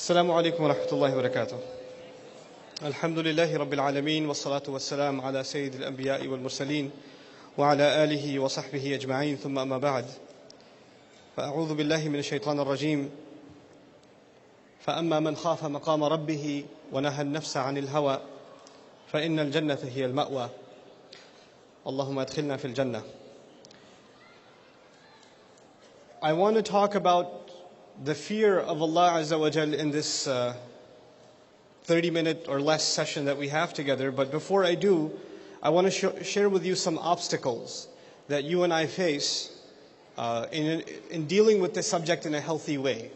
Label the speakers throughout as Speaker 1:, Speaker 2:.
Speaker 1: السلام عليكم ورحمة الله وبركاته. الحمد لله رب العالمين والصلاة والسلام على سيد الأنبياء والمرسلين وعلى آله وصحبه أجمعين ثم أما بعد فأعوذ بالله من الشيطان الرجيم فأما من خاف مقام ربه ونهى النفس عن الهوى فإن الجنة هي المأوى اللهم أدخلنا في الجنة. I want to talk about the fear of Allah Azza wa Jal in this 30-minute or less session that we have together. But before I do, I want to share with you some obstacles that you and I face in dealing with this subject in a healthy way.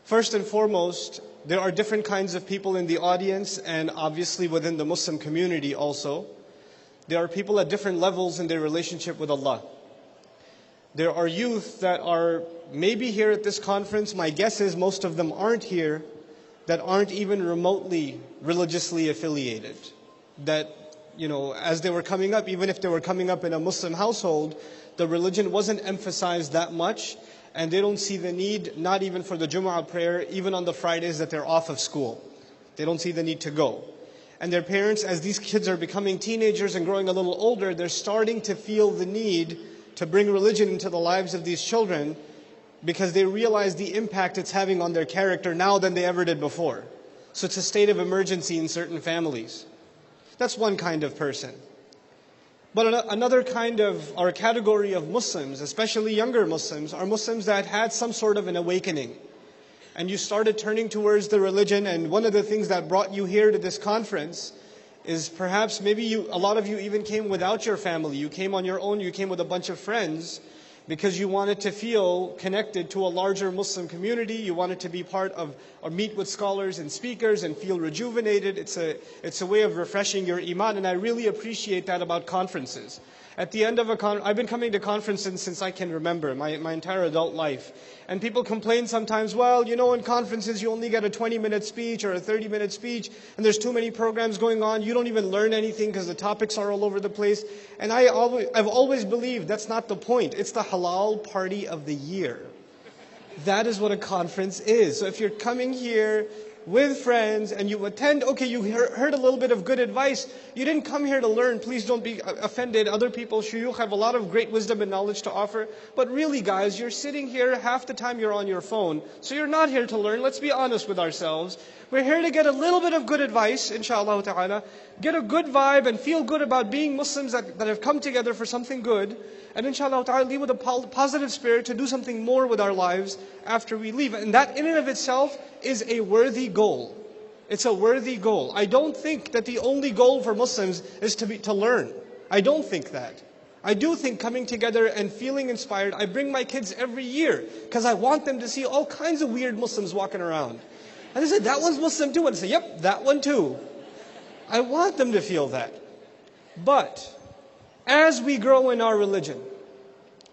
Speaker 1: First and foremost, there are different kinds of people in the audience and obviously within the Muslim community also. There are people at different levels in their relationship with Allah. There are youth that are maybe here at this conference. My guess is most of them aren't here, that aren't even remotely religiously affiliated. That, as they were coming up, even if they were coming up in a Muslim household, the religion wasn't emphasized that much, and they don't see the need, not even for the Jumu'ah prayer, even on the Fridays that they're off of school. They don't see the need to go. And their parents, as these kids are becoming teenagers and growing a little older, they're starting to feel the need to bring religion into the lives of these children because they realize the impact it's having on their character now than they ever did before. So it's a state of emergency in certain families. That's one kind of person. But another kind of, or category of Muslims, especially younger Muslims, are Muslims that had some sort of an awakening. And you started turning towards the religion, and one of the things that brought you here to this conference is perhaps maybe a lot of you even came without your family. You came on your own, you came with a bunch of friends because you wanted to feel connected to a larger Muslim community. You wanted to be part of or meet with scholars and speakers and feel rejuvenated. It's a way of refreshing your iman, and I really appreciate that about conferences. At the end of I've been coming to conferences since I can remember, my entire adult life. And people complain sometimes, well, in conferences you only get a 20-minute speech or a 30-minute speech, and there's too many programs going on. You don't even learn anything because the topics are all over the place. And I've always believed that's not the point. It's the halal party of the year. That is what a conference is. So if you're coming here with friends and you attend, okay, you heard a little bit of good advice. You didn't come here to learn. Please don't be offended. Other people, shuyukh, have a lot of great wisdom and knowledge to offer. But really, guys, you're sitting here, half the time you're on your phone. So you're not here to learn. Let's be honest with ourselves. We're here to get a little bit of good advice, inshallah ta'ala. Get a good vibe and feel good about being Muslims that have come together for something good. And inshallah ta'ala, leave with a positive spirit to do something more with our lives after we leave. And that in and of itself is a worthy goal. It's a worthy goal. I don't think that the only goal for Muslims is to learn. I don't think that. I do think coming together and feeling inspired. I bring my kids every year because I want them to see all kinds of weird Muslims walking around. And they say, that one's Muslim too. And I say, yep, that one too. I want them to feel that. But as we grow in our religion,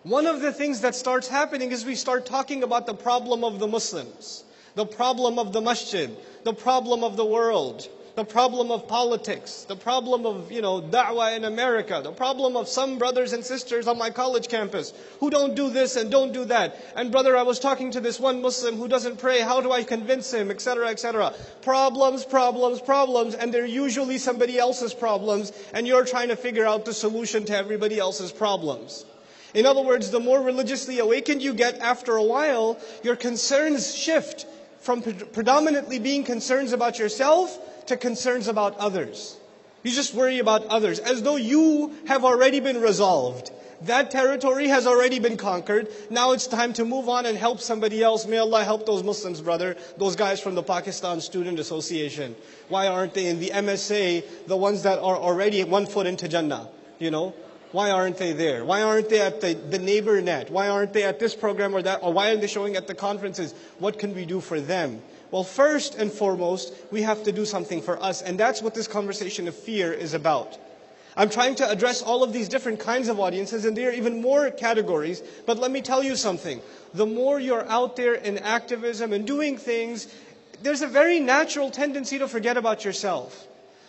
Speaker 1: one of the things that starts happening is we start talking about the problem of the Muslims, the problem of the masjid, the problem of the world, the problem of politics, the problem of, da'wah in America, the problem of some brothers and sisters on my college campus who don't do this and don't do that. And brother, I was talking to this one Muslim who doesn't pray. How do I convince him, etc., etc. Problems, problems, problems, and they're usually somebody else's problems, and you're trying to figure out the solution to everybody else's problems. In other words, the more religiously awakened you get, after a while, your concerns shift from predominantly being concerns about yourself to concerns about others. You just worry about others, as though you have already been resolved. That territory has already been conquered. Now it's time to move on and help somebody else. May Allah help those Muslims, brother. Those guys from the Pakistan Student Association. Why aren't they in the MSA, the ones that are already 1 foot into Jannah? Why aren't they there? Why aren't they at the neighbor net? Why aren't they at this program or that? Or why aren't they showing at the conferences? What can we do for them? Well, first and foremost, we have to do something for us. And that's what this conversation of fear is about. I'm trying to address all of these different kinds of audiences, and there are even more categories. But let me tell you something. The more you're out there in activism and doing things, there's a very natural tendency to forget about yourself.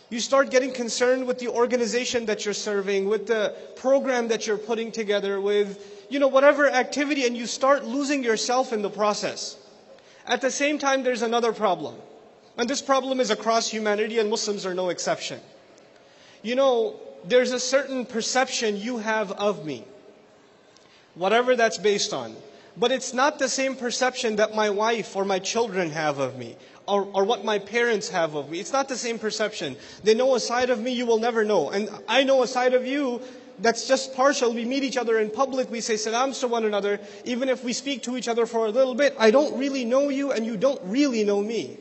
Speaker 1: You start getting concerned with the organization that you're serving, with the program that you're putting together, with, whatever activity, and you start losing yourself in the process. At the same time, there's another problem. And this problem is across humanity, and Muslims are no exception. You know, there's a certain perception you have of me, whatever that's based on. But it's not the same perception that my wife or my children have of me, or what my parents have of me. It's not the same perception. They know a side of me you will never know. And I know a side of you that's just partial. We meet each other in public, we say salams to one another. Even if we speak to each other for a little bit, I don't really know you and you don't really know me.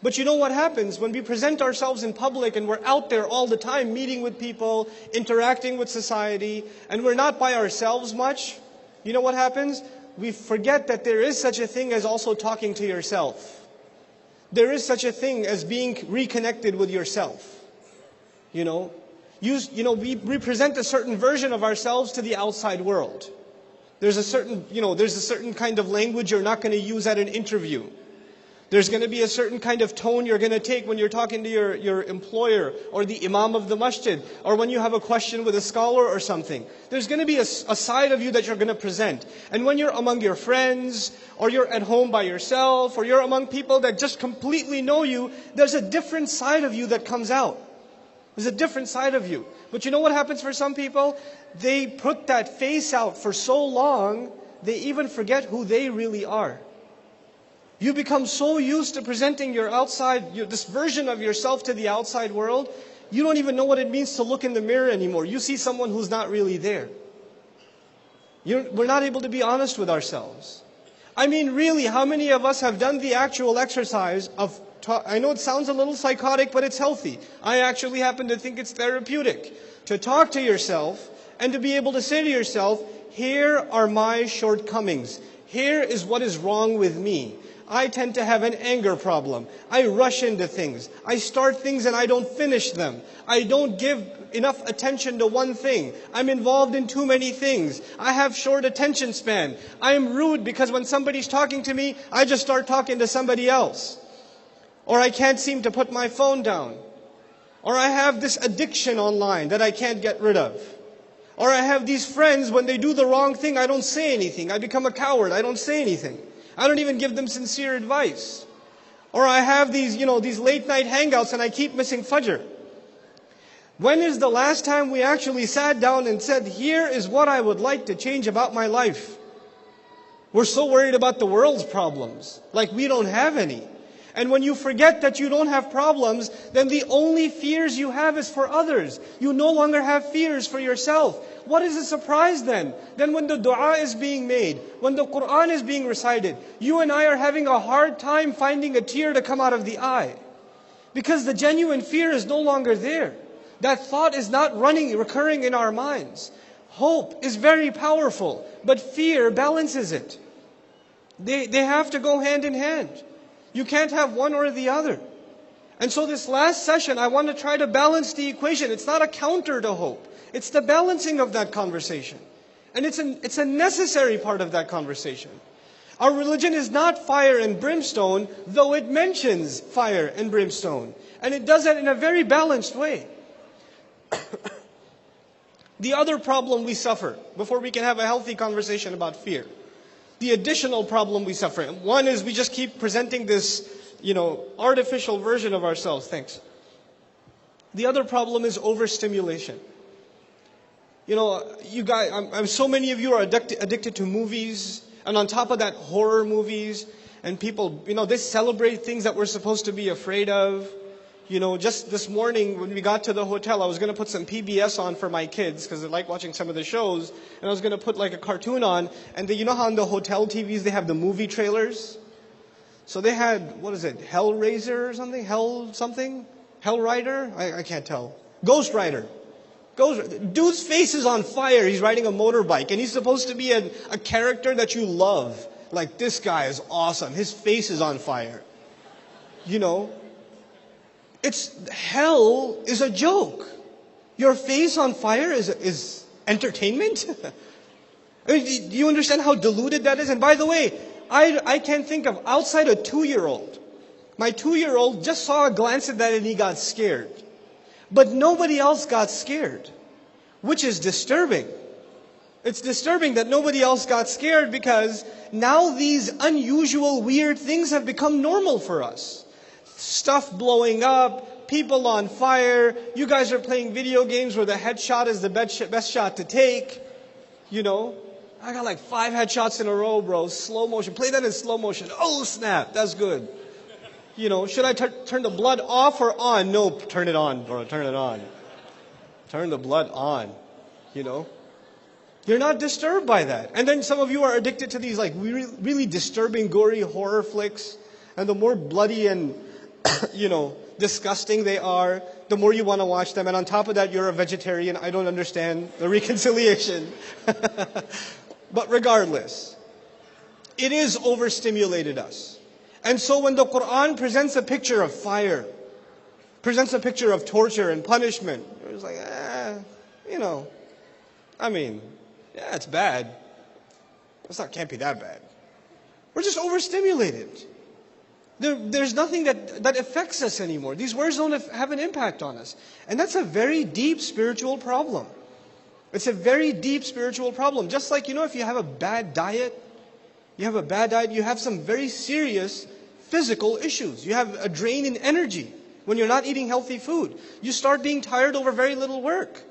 Speaker 1: But you know what happens when we present ourselves in public and we're out there all the time meeting with people, interacting with society, and we're not by ourselves much? You know what happens? We forget that there is such a thing as also talking to yourself. There is such a thing as being reconnected with yourself. You know, we present a certain version of ourselves to the outside world. There's a certain kind of language you're not going to use at an interview. There's going to be a certain kind of tone you're going to take when you're talking to your employer or the imam of the masjid, or when you have a question with a scholar or something. There's going to be a side of you that you're going to present. And when you're among your friends, or you're at home by yourself, or you're among people that just completely know you, there's a different side of you that comes out. There's a different side of you. But you know what happens for some people? They put that face out for so long, they even forget who they really are. You become so used to presenting this version of yourself to the outside world, you don't even know what it means to look in the mirror anymore. You see someone who's not really there. We're not able to be honest with ourselves. I mean, really, how many of us have done the actual exercise of I know it sounds a little psychotic, but it's healthy. I actually happen to think it's therapeutic. To talk to yourself and to be able to say to yourself, here are my shortcomings. Here is what is wrong with me. I tend to have an anger problem. I rush into things. I start things and I don't finish them. I don't give enough attention to one thing. I'm involved in too many things. I have short attention span. I am rude because when somebody's talking to me, I just start talking to somebody else. Or I can't seem to put my phone down. Or I have this addiction online that I can't get rid of. Or I have these friends, when they do the wrong thing, I don't say anything. I become a coward. I don't say anything. I don't even give them sincere advice. Or I have these late night hangouts and I keep missing Fajr. When is the last time we actually sat down and said, here is what I would like to change about my life? We're so worried about the world's problems, like we don't have any. And when you forget that you don't have problems, then the only fears you have is for others. You no longer have fears for yourself. What is a surprise then? Then when the dua is being made, when the Quran is being recited, you and I are having a hard time finding a tear to come out of the eye. Because the genuine fear is no longer there. That thought is not recurring in our minds. Hope is very powerful, but fear balances it. They have to go hand in hand. You can't have one or the other. And so this last session, I want to try to balance the equation. It's not a counter to hope. It's the balancing of that conversation. And it's a necessary part of that conversation. Our religion is not fire and brimstone, though it mentions fire and brimstone. And it does that in a very balanced way. The other problem we suffer, before we can have a healthy conversation about fear, the additional problem we suffer. One is we just keep presenting this, artificial version of ourselves. Thanks. The other problem is overstimulation. You guys, so many of you are addicted to movies, and on top of that, horror movies, and people, they celebrate things that we're supposed to be afraid of. Just this morning when we got to the hotel, I was going to put some PBS on for my kids because they like watching some of the shows. And I was going to put like a cartoon on. And you know how on the hotel TVs they have the movie trailers? So they had, Hellraiser or something? Hellrider? I can't tell. Ghost Rider. Dude's face is on fire. He's riding a motorbike. And he's supposed to be a character that you love. Like, this guy is awesome. His face is on fire. Hell is a joke. Your face on fire is entertainment? I mean, do you understand how diluted that is? And by the way, I can't think of, outside a 2-year-old. My 2-year-old just saw a glance at that and he got scared. But nobody else got scared, which is disturbing. It's disturbing that nobody else got scared because now these unusual, weird things have become normal for us. Stuff blowing up, people on fire, you guys are playing video games where the headshot is the best shot to take. You know, I got like 5 headshots in a row, bro. Slow motion. Play that in slow motion. Oh, snap. That's good. You know, should I turn the blood off or on? No, turn it on, bro. Turn it on. Turn the blood on. You know. You're not disturbed by that. And then some of you are addicted to these like really disturbing, gory horror flicks. And the more bloody and, you know, disgusting they are, the more you want to watch them. And on top of that, you're a vegetarian. I don't understand the reconciliation. But regardless, it is overstimulated us. And so when the Quran presents a picture of fire, presents a picture of torture and punishment, it's like, you know, I mean, yeah, it's bad. Can't be that bad. We're just overstimulated. There's nothing that affects us anymore. These words don't have an impact on us. And that's a very deep spiritual problem. It's a very deep spiritual problem. Just like, you know, if you have a bad diet, you have some very serious physical issues. You have a drain in energy when you're not eating healthy food. You start being tired over very little work.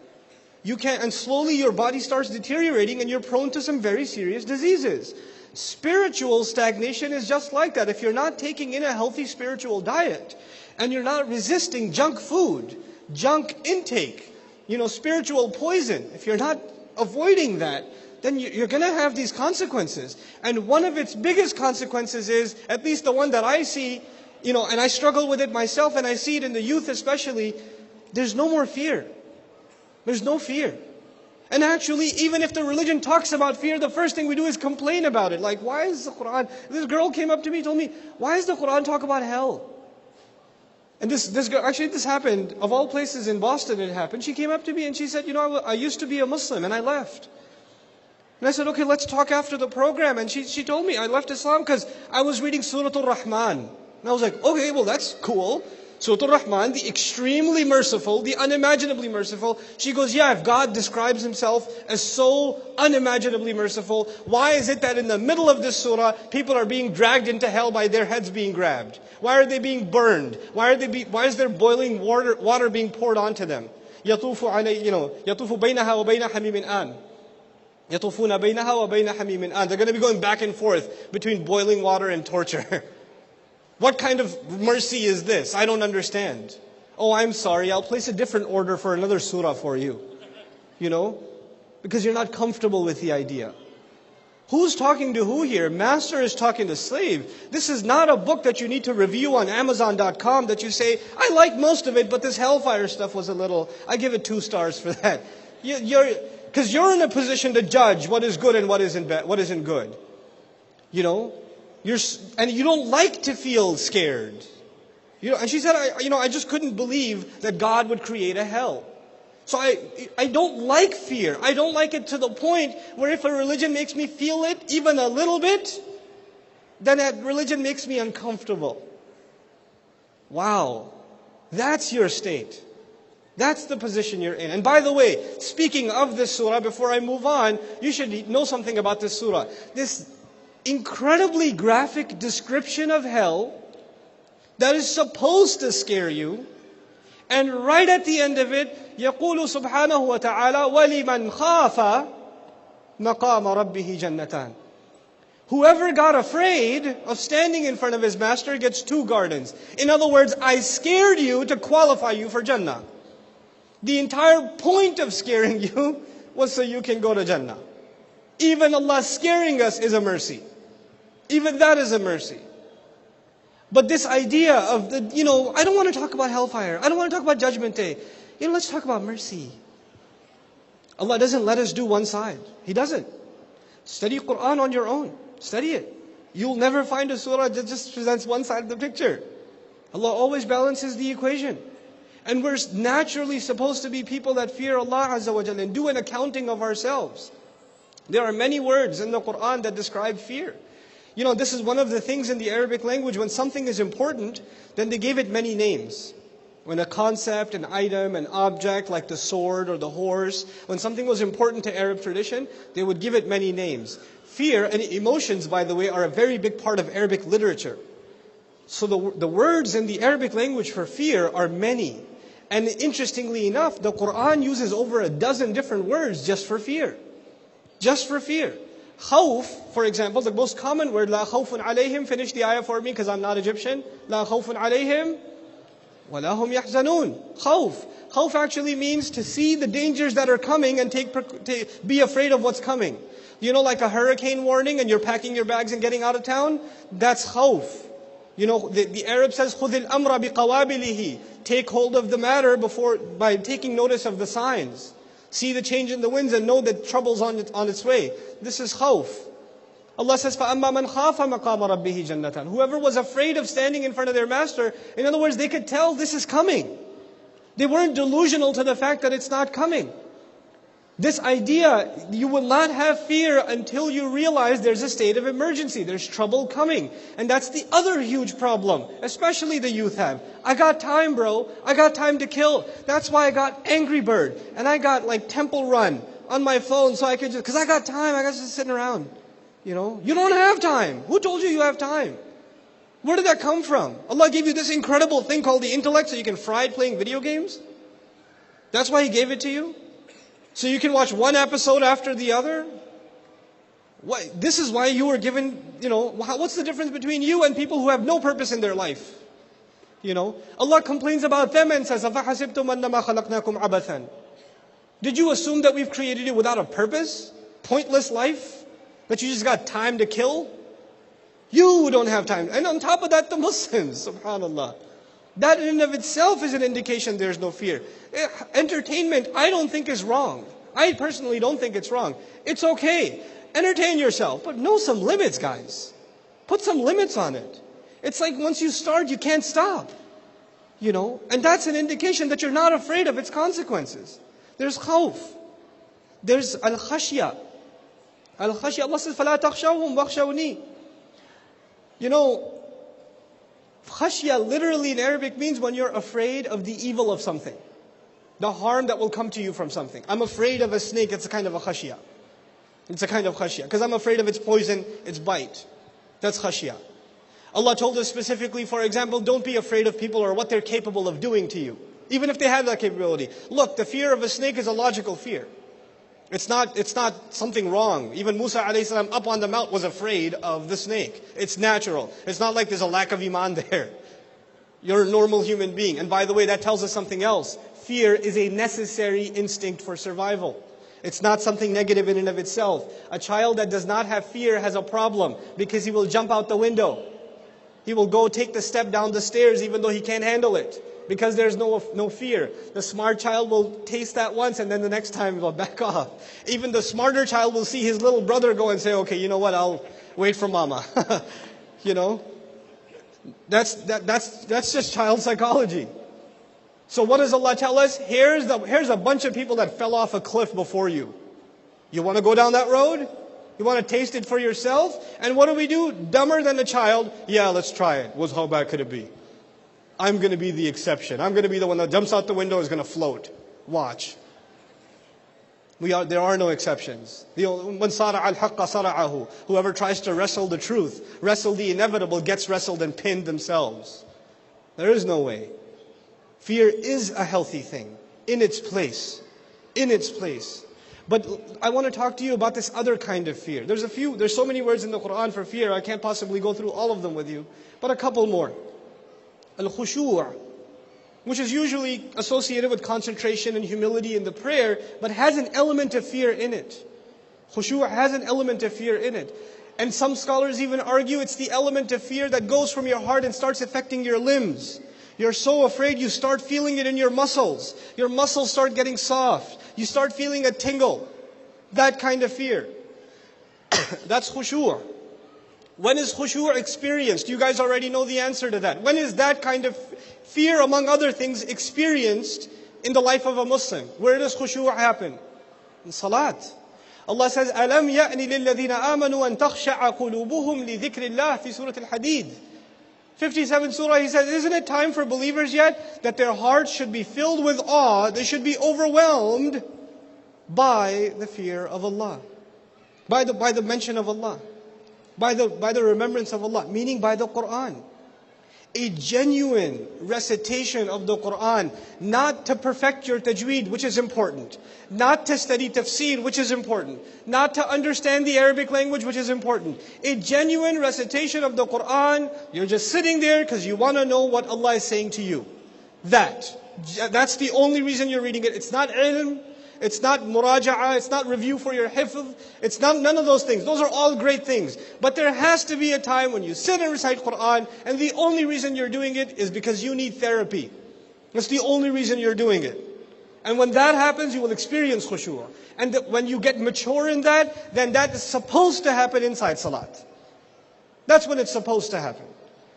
Speaker 1: And slowly your body starts deteriorating and you're prone to some very serious diseases. Spiritual stagnation is just like that. If you're not taking in a healthy spiritual diet and you're not resisting junk food, junk intake, you know, spiritual poison, if you're not avoiding that, then you're going to have these consequences. And one of its biggest consequences is, at least the one that I see, you know, and I struggle with it myself and I see it in the youth especially, there's no more fear. There's no fear. And actually, even if the religion talks about fear, the first thing we do is complain about it. Like, why is the Quran... This girl came up to me, told me, why does the Quran talk about hell? And this girl, actually this happened, of all places in Boston it happened. She came up to me and she said, you know, I used to be a Muslim and I left. And I said, okay, let's talk after the program. And she told me, I left Islam because I was reading Surah Al-Rahman. And I was like, okay, well that's cool. Surah Al-Rahman, the extremely merciful, the unimaginably merciful. She goes, yeah, if God describes Himself as so unimaginably merciful, why is it that in the middle of this surah, people are being dragged into hell by their heads being grabbed? Why are they being burned? Why is there boiling water being poured onto them? يَطُوفُ بَيْنَهَا وَبَيْنَ حَمِيمٍ آنٍ يَطُوفُونَ بَيْنَهَا وَبَيْنَ حَمِيمٍ آنٍ. They're going to be going back and forth between boiling water and torture. What kind of mercy is this? I don't understand. Oh, I'm sorry, I'll place a different order for another surah for you. You know? Because you're not comfortable with the idea. Who's talking to who here? Master is talking to slave. This is not a book that you need to review on Amazon.com that you say, I like most of it, but this hellfire stuff was a little, I give it 2 stars for that. Because you're in a position to judge what is good and what isn't good. You know? And you don't like to feel scared. You know, and she said, I just couldn't believe that God would create a hell. So I don't like fear. I don't like it to the point where if a religion makes me feel it even a little bit, then that religion makes me uncomfortable. Wow. That's your state. That's the position you're in. And by the way, speaking of this surah, before I move on, you should know something about this surah. This incredibly graphic description of hell that is supposed to scare you. And right at the end of it, يقول سبحانه وتعالى وَلِمَنْ خَافَ مَقَامَ رَبِّهِ جَنَّتَانِ. Whoever got afraid of standing in front of his master gets 2 gardens. In other words, I scared you to qualify you for Jannah. The entire point of scaring you was so you can go to Jannah. Even Allah scaring us is a mercy. Even that is a mercy. But this idea of I don't want to talk about hellfire. I don't want to talk about Judgment Day. Let's talk about mercy. Allah doesn't let us do one side. He doesn't. Study Quran on your own. Study it. You'll never find a surah that just presents one side of the picture. Allah always balances the equation. And we're naturally supposed to be people that fear Allah Azza wa Jalla and do an accounting of ourselves. There are many words in the Quran that describe fear. This is one of the things in the Arabic language. When something is important, then they gave it many names. When a concept, an item, an object like the sword or the horse, when something was important to Arab tradition, they would give it many names. Fear and emotions, by the way, are a very big part of Arabic literature. So the words in the Arabic language for fear are many. And interestingly enough, the Quran uses over a dozen different words just for fear. Just for fear. Khawf, for example, the most common word, La khawfun alayhim, finish the ayah for me because I'm not Egyptian. La khawfun alayhim, wa la hum yahzanun. Khawf. Khawf actually means to see the dangers that are coming and be afraid of what's coming. You know, like a hurricane warning and you're packing your bags and getting out of town? That's khawf. You know, the Arab says, خُذِ الْأَمْرَ بِقَوَابِلِهِ. Take hold of the matter by taking notice of the signs. See the change in the winds and know that trouble's on its way. This is khawf. Allah says, فَأَمَّا مَنْ خَافَ مَقَامَ رَبِّهِ جَنَّةً. Whoever was afraid of standing in front of their master, in other words, they could tell this is coming. They weren't delusional to the fact that it's not coming. This idea, you will not have fear until you realize there's a state of emergency. There's trouble coming. And that's the other huge problem, especially the youth have. I got time, bro. I got time to kill. That's why I got Angry Bird. And I got like Temple Run on my phone so I could because I got time. I got just sitting around. You know, you don't have time. Who told you have time? Where did that come from? Allah gave you this incredible thing called the intellect so you can fry it playing video games? That's why He gave it to you? So you can watch one episode after the other? This is why you were given, what's the difference between you and people who have no purpose in their life? Allah complains about them and says, أَفَحَسِبْتُمْ أَنَّمَا خَلَقْنَاكُمْ عَبَثًا. Did you assume that we've created you without a purpose? Pointless life? That you just got time to kill? You don't have time. And on top of that, the Muslims, subhanAllah. That in and of itself is an indication there's no fear. Entertainment, I don't think is wrong. I personally don't think it's wrong. It's okay. Entertain yourself, but know some limits, guys. Put some limits on it. It's like once you start, you can't stop. And that's an indication that you're not afraid of its consequences. There's khawf. There's al-khashya. Al-khashya, Allah says, فَلَا تَخْشَوْهُمْ وَخْشَوْنِي. Khashya literally in Arabic means when you're afraid of the evil of something. The harm that will come to you from something. I'm afraid of a snake, it's a kind of a khashya. It's a kind of khashya. Because I'm afraid of its poison, its bite. That's khashya. Allah told us specifically, for example, don't be afraid of people or what they're capable of doing to you. Even if they have that capability. Look, the fear of a snake is a logical fear. It's not something wrong. Even Musa a.s. up on the mount was afraid of the snake. It's natural. It's not like there's a lack of iman there. You're a normal human being. And by the way, that tells us something else. Fear is a necessary instinct for survival. It's not something negative in and of itself. A child that does not have fear has a problem because he will jump out the window. He will go take the step down the stairs even though he can't handle it. Because there's no fear. The smart child will taste that once and then the next time will back off. Even the smarter child will see his little brother go and say, okay, you know what, I'll wait for mama. That's just child psychology. So what does Allah tell us? Here's a bunch of people that fell off a cliff before you. You want to go down that road? You want to taste it for yourself? And what do? Dumber than a child? Yeah, let's try it. How bad could it be? I'm going to be the exception. I'm going to be the one that jumps out the window is going to float. Watch. There are no exceptions. Whoever tries to wrestle the truth, wrestle the inevitable, gets wrestled and pinned themselves. There is no way. Fear is a healthy thing, in its place. In its place. But I want to talk to you about this other kind of fear. There's so many words in the Quran for fear, I can't possibly go through all of them with you. But a couple more. Al-khushu', which is usually associated with concentration and humility in the prayer, but has an element of fear in it. Khushu' has an element of fear in it. And some scholars even argue it's the element of fear that goes from your heart and starts affecting your limbs. You're so afraid you start feeling it in your muscles. Your muscles start getting soft. You start feeling a tingle. That kind of fear. That's khushu'. When is khushu' experienced? You guys already know the answer to that. When is that kind of fear, among other things, experienced in the life of a Muslim? Where does khushu' happen? In salat. Allah says, أَلَمْ يَأْنِ لِلَّذِينَ آمَنُوا أَن تَخْشَعَ قُلُوبُهُمْ لِذِكْرِ اللَّهِ في سورة الحديد. 57 surah, He says, isn't it time for believers yet that their hearts should be filled with awe, they should be overwhelmed by the fear of Allah, by the mention of Allah, by the remembrance of Allah, meaning by the Quran. A genuine recitation of the Quran, not to perfect your tajweed, which is important, not to study tafsir, which is important, not to understand the Arabic language, which is important. A genuine recitation of the Quran, you're just sitting there because you want to know what Allah is saying to you. That's the only reason you're reading it. It's not ilm, it's not muraja'ah, it's not review for your hifz, it's not none of those things. Those are all great things. But there has to be a time when you sit and recite Quran, and the only reason you're doing it is because you need therapy. That's the only reason you're doing it. And when that happens, you will experience khushu'. And when you get mature in that, then that is supposed to happen inside salat. That's when it's supposed to happen.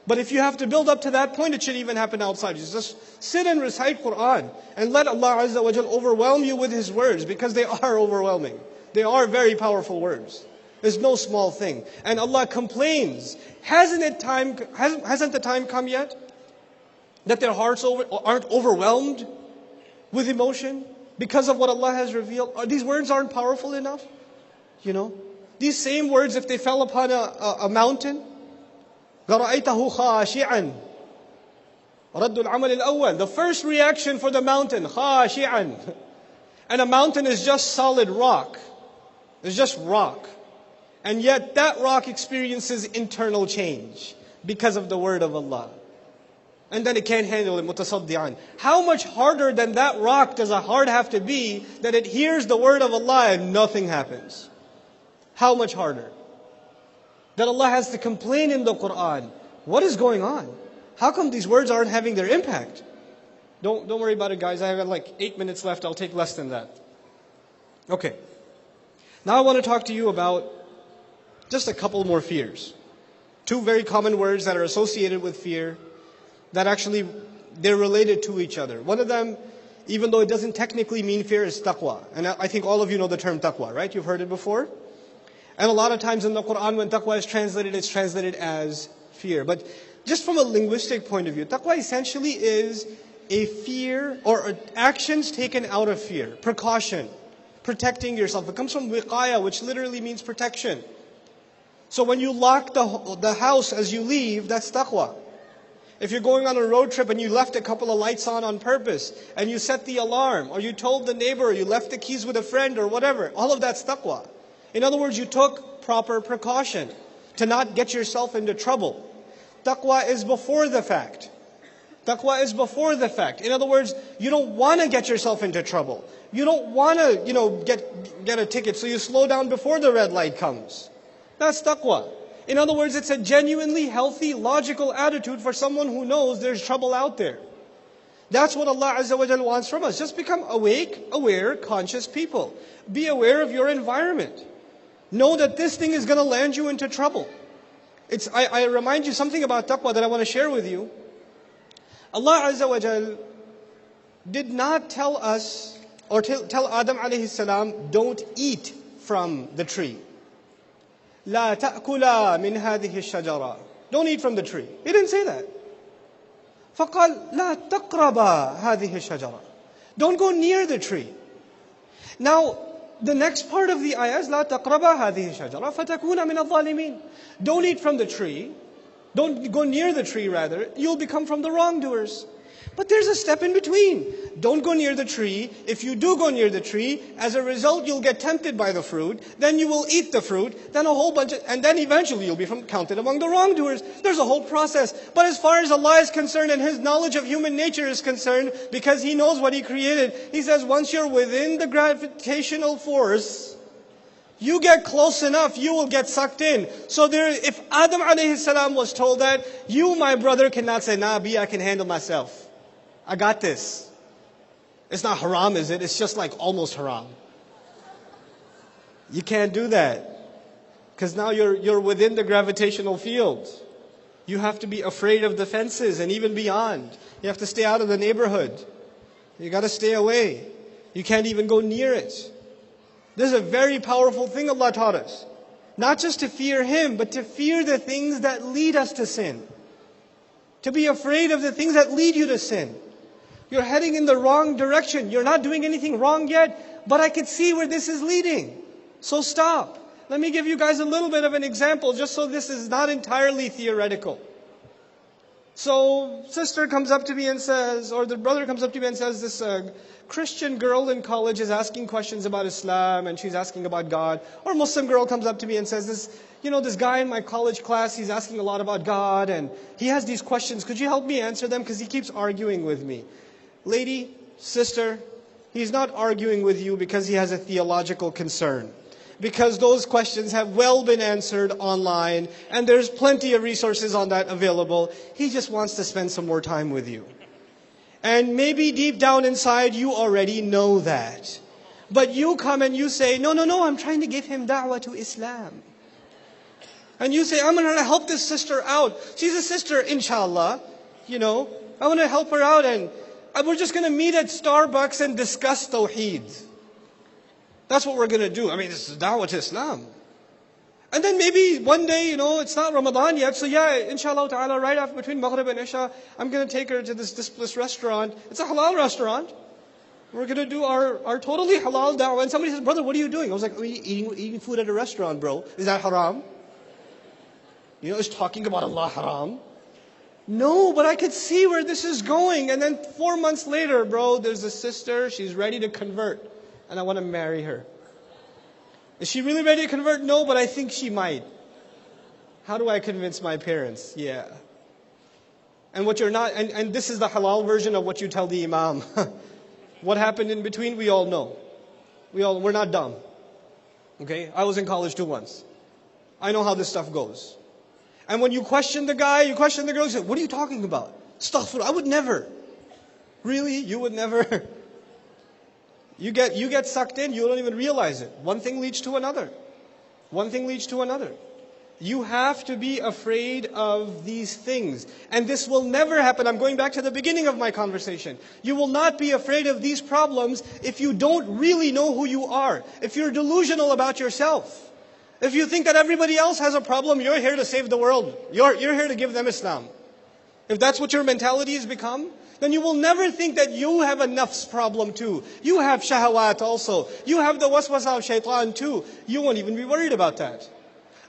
Speaker 1: But if you have to build up to that point, it should even happen outside. You just sit and recite Quran and let Allah Azza wa Jal overwhelm you with His words, because they are overwhelming. They are very powerful words. There's no small thing. And Allah complains, hasn't the time come yet that their hearts aren't overwhelmed with emotion because of what Allah has revealed? These words aren't powerful enough? These same words, if they fell upon a mountain, لَرَأَيْتَهُ خَاشِعًا رَدُّ الْعَمَلِ الْأَوَّلِ. The first reaction for the mountain, خَاشِعًا. And a mountain is just solid rock. It's just rock. And yet that rock experiences internal change because of the word of Allah. And then it can't handle it, مُتَصَدِّعًا. How much harder than that rock does a heart have to be that it hears the word of Allah and nothing happens? How much harder? That Allah has to complain in the Quran. What is going on? How come these words aren't having their impact? Don't worry about it, guys. I have like 8 minutes left. I'll take less than that. Okay. Now I want to talk to you about just a couple more fears. Two very common words that are associated with fear that actually they're related to each other. One of them, even though it doesn't technically mean fear, is taqwa. And I think all of you know the term taqwa, right? You've heard it before. And a lot of times in the Quran, when taqwa is translated, it's translated as fear. But just from a linguistic point of view, taqwa essentially is a fear or actions taken out of fear, precaution, protecting yourself. It comes from wiqaya, which literally means protection. So when you lock the house as you leave, that's taqwa. If you're going on a road trip and you left a couple of lights on purpose, and you set the alarm, or you told the neighbor, or you left the keys with a friend or whatever, all of that's taqwa. In other words, you took proper precaution to not get yourself into trouble. Taqwa is before the fact. Taqwa is before the fact. In other words, you don't want to get yourself into trouble. You don't want to, get a ticket, so you slow down before the red light comes. That's taqwa. In other words, it's a genuinely healthy, logical attitude for someone who knows there's trouble out there. That's what Allah Azza wa Jal wants from us. Just become awake, aware, conscious people. Be aware of your environment. Know that this thing is going to land you into trouble. I remind you something about taqwa that I want to share with you. Allah Azza wa Jal did not tell us, or tell Adam alayhi salam, don't eat from the tree. لا تأكلا من هذه الشجرة. Don't eat from the tree. He didn't say that. فقال لا تقربا هذه الشجرة. Don't go near the tree. Now, the next part of the ayah is لا تقربا هذه الشجرة فتكون من الظالمين. Don't eat from the tree. Don't go near the tree, rather. You'll become from the wrongdoers. But there's a step in between. Don't go near the tree. If you do go near the tree, as a result, you'll get tempted by the fruit. Then you will eat the fruit. Then a whole bunch and then eventually you'll be counted among the wrongdoers. There's a whole process. But as far as Allah is concerned and His knowledge of human nature is concerned, because He knows what He created, He says once you're within the gravitational force, you get close enough, you will get sucked in. So if Adam alayhi salam was told that, you, my brother, cannot say, nah, I can handle myself. I got this. It's not haram, is it? It's just like almost haram. You can't do that. Because now you're within the gravitational field. You have to be afraid of the fences and even beyond. You have to stay out of the neighborhood. You got to stay away. You can't even go near it. This is a very powerful thing Allah taught us. Not just to fear Him, but to fear the things that lead us to sin. To be afraid of the things that lead you to sin. You're heading in the wrong direction. You're not doing anything wrong yet, but I can see where this is leading. So stop. Let me give you guys a little bit of an example, just so this is not entirely theoretical. So, sister comes up to me and says, or the brother comes up to me and says, this Christian girl in college is asking questions about Islam and she's asking about God. Or Muslim girl comes up to me and says, this guy in my college class, he's asking a lot about God and he has these questions. Could you help me answer them? Because he keeps arguing with me. Lady, sister, he's not arguing with you because he has a theological concern. Because those questions have well been answered online and there's plenty of resources on that available. He just wants to spend some more time with you. And maybe deep down inside you already know that. But you come and you say, no, I'm trying to give him da'wah to Islam. And you say, I'm going to help this sister out. She's a sister, inshallah. I want to help her out and we're just going to meet at Starbucks and discuss Tawheed. That's what we're going to do. This is da'wah to Islam. And then maybe one day, it's not Ramadan yet. So yeah, inshallah ta'ala, right after between Maghrib and Isha, I'm going to take her to this restaurant. It's a halal restaurant. We're going to do our totally halal da'wah. And somebody says, brother, what are you doing? I was like, eating food at a restaurant, bro. Is that haram? Is talking about Allah haram? No, but I could see where this is going. And then 4 months later, bro, there's a sister. She's ready to convert. And I want to marry her. Is she really ready to convert? No, but I think she might. How do I convince my parents? Yeah. And what you're not, and this is the halal version of what you tell the imam. What happened in between, we all know. We're not dumb. Okay? I was in college too once. I know how this stuff goes. And when you question the guy, you question the girl, you say, what are you talking about? Astaghfirullah, I would never. Really? You would never? You get sucked in, you don't even realize it. One thing leads to another. One thing leads to another. You have to be afraid of these things. And this will never happen. I'm going back to the beginning of my conversation. You will not be afraid of these problems if you don't really know who you are. If you're delusional about yourself. If you think that everybody else has a problem, you're here to save the world. You're here to give them Islam. If that's what your mentality has become, then you will never think that you have a nafs problem too. You have shahawat also. You have the waswasa of shaitan too. You won't even be worried about that.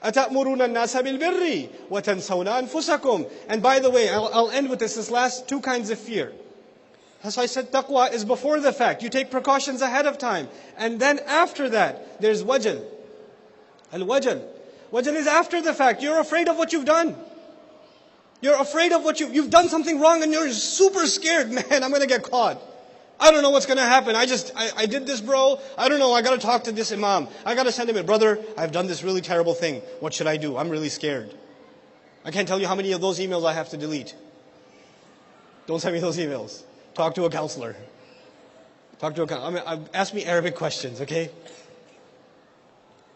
Speaker 1: أَتَأْمُرُونَ النَّاسَ بِالْبِرِّ وَتَنْسَوْنَ أَنفُسَكُمْ. And by the way, I'll end with this last two kinds of fear. As I said, taqwa is before the fact. You take precautions ahead of time. And then after that, there's wajal. Al-wajal. Wajal is after the fact. You're afraid of what you've done. You're afraid of what you've done something wrong and you're super scared. Man, I'm going to get caught. I don't know what's going to happen. I did this, bro. I don't know. I got to talk to this imam. I got to send him a brother. I've done this really terrible thing. What should I do? I'm really scared. I can't tell you how many of those emails I have to delete. Don't send me those emails. Talk to a counselor. Ask me Arabic questions, okay?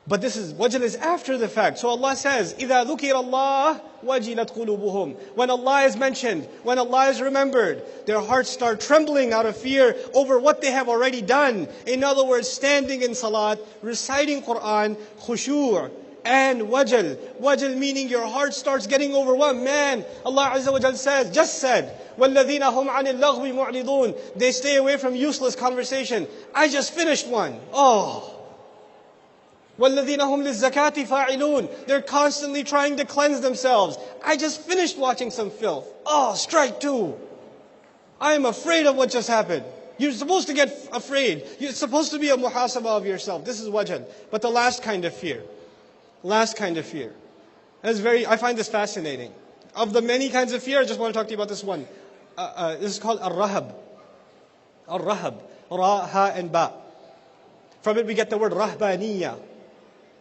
Speaker 1: But wajal is after the fact. So Allah says, إِذَا ذُكِرَ اللَّهُ وَجِلَتْ قُلُوبُهُمْ. When Allah is mentioned, when Allah is remembered, their hearts start trembling out of fear over what they have already done. In other words, standing in salat, reciting Quran, khushu' and wajal. Wajal meaning your heart starts getting overwhelmed. Man, Allah Azza wa Jal said, وَالَّذِينَ هُمْ عَنِ اللَّغْوِ مُعْرِضُونَ. They stay away from useless conversation. I just finished one. Oh. وَالَّذِينَ هُمْ لِلزَّكَاةِ فَاعِلُونَ. They're constantly trying to cleanse themselves. I just finished watching some filth. Oh, strike two. I am afraid of what just happened. You're supposed to get afraid. You're supposed to be a muhasabah of yourself. This is wajal. But the last kind of fear. I find this fascinating. Of the many kinds of fear, I just want to talk to you about this one. This is called ar-rahab. Ar-rahab. Ra, ha, and ba. From it we get the word rahbaniyya.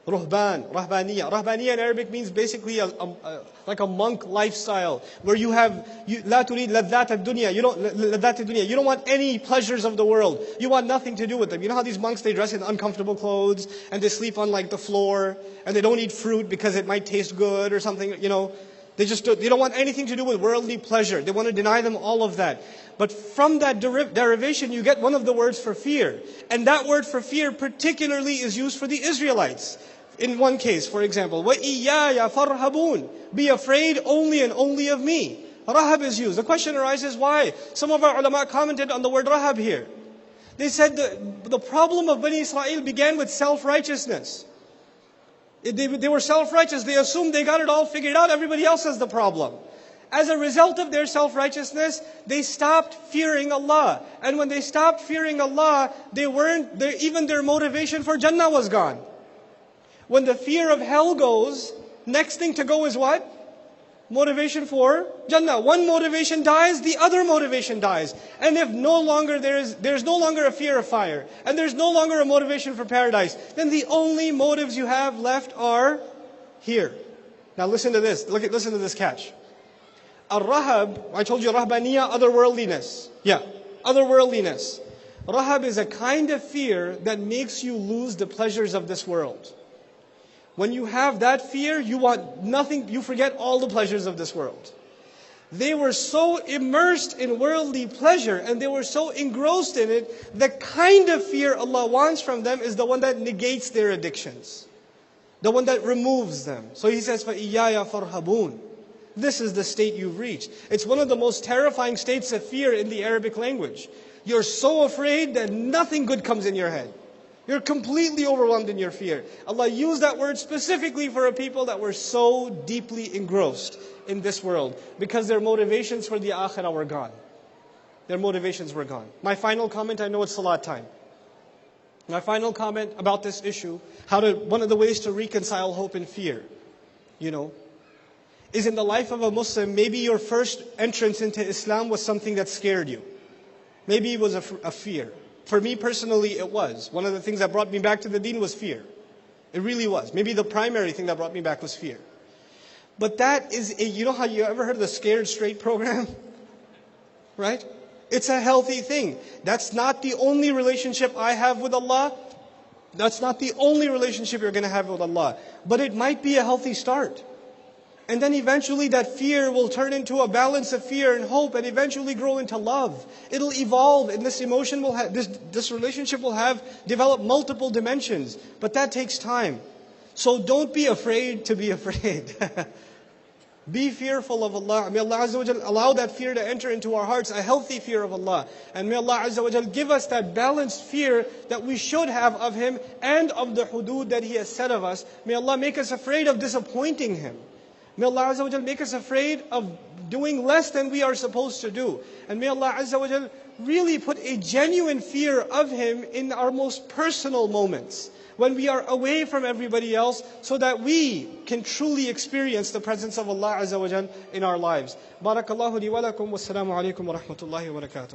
Speaker 1: Ruhban, rahbaniyya. Rahbaniyya in Arabic means basically like a monk lifestyle where you la turid ladhat ad-dunya. You don't want any pleasures of the world. You want nothing to do with them. You know how these monks, they dress in uncomfortable clothes and they sleep on like the floor and they don't eat fruit because it might taste good or something, They don't want anything to do with worldly pleasure. They want to deny them all of that. But from that derivation, you get one of the words for fear. And that word for fear particularly is used for the Israelites. In one case, for example, وَإِيَّايَ فَارْهَبُونَ. Be afraid only and only of me. Rahab is used. The question arises, why? Some of our ulama commented on the word Rahab here. They said the problem of Bani Israel began with self-righteousness. They were self-righteous. They assumed they got it all figured out. Everybody else has the problem. As a result of their self-righteousness, they stopped fearing Allah. And when they stopped fearing Allah, even their motivation for Jannah was gone. When the fear of hell goes, next thing to go is what? Motivation for Jannah. One motivation dies, the other motivation dies. And if there's no longer a fear of fire, and there's no longer a motivation for paradise, then the only motives you have left are here. Now listen to this. Listen to this catch. Ar-Rahab, I told you Rahbaniya, otherworldliness. Yeah, otherworldliness. Rahab is a kind of fear that makes you lose the pleasures of this world. When you have that fear, you want nothing, you forget all the pleasures of this world. They were so immersed in worldly pleasure and they were so engrossed in it, the kind of fear Allah wants from them is the one that negates their addictions. The one that removes them. So He says, فَإِيَّايَ فَارْهَبُونَ. This is the state you've reached. It's one of the most terrifying states of fear in the Arabic language. You're so afraid that nothing good comes in your head. You're completely overwhelmed in your fear. Allah used that word specifically for a people that were so deeply engrossed in this world because their motivations for the akhirah were gone. Their motivations were gone. My final comment, I know it's salat time. My final comment about this issue, one of the ways to reconcile hope and fear, is in the life of a Muslim, maybe your first entrance into Islam was something that scared you. Maybe it was a fear. For me personally, it was. One of the things that brought me back to the deen was fear. It really was. Maybe the primary thing that brought me back was fear. But that is, you know how you ever heard of the Scared Straight program? Right? It's a healthy thing. That's not the only relationship I have with Allah. That's not the only relationship you're going to have with Allah. But it might be a healthy start. And then eventually that fear will turn into a balance of fear and hope and eventually grow into love. It'll evolve and this emotion will have, this relationship will develop multiple dimensions. But that takes time. So don't be afraid to be afraid. Be fearful of Allah. May Allah Azza wa Jal allow that fear to enter into our hearts, a healthy fear of Allah. And may Allah Azza wa Jal give us that balanced fear that we should have of Him and of the hudud that He has set of us. May Allah make us afraid of disappointing Him. May Allah Azza wa Jal make us afraid of doing less than we are supposed to do. And may Allah Azza wa Jal really put a genuine fear of Him in our most personal moments, when we are away from everybody else, so that we can truly experience the presence of Allah Azza wa Jal in our lives. Barakallahu li wa lakum, wassalamu alaikum wa rahmatullahi wa barakatuh.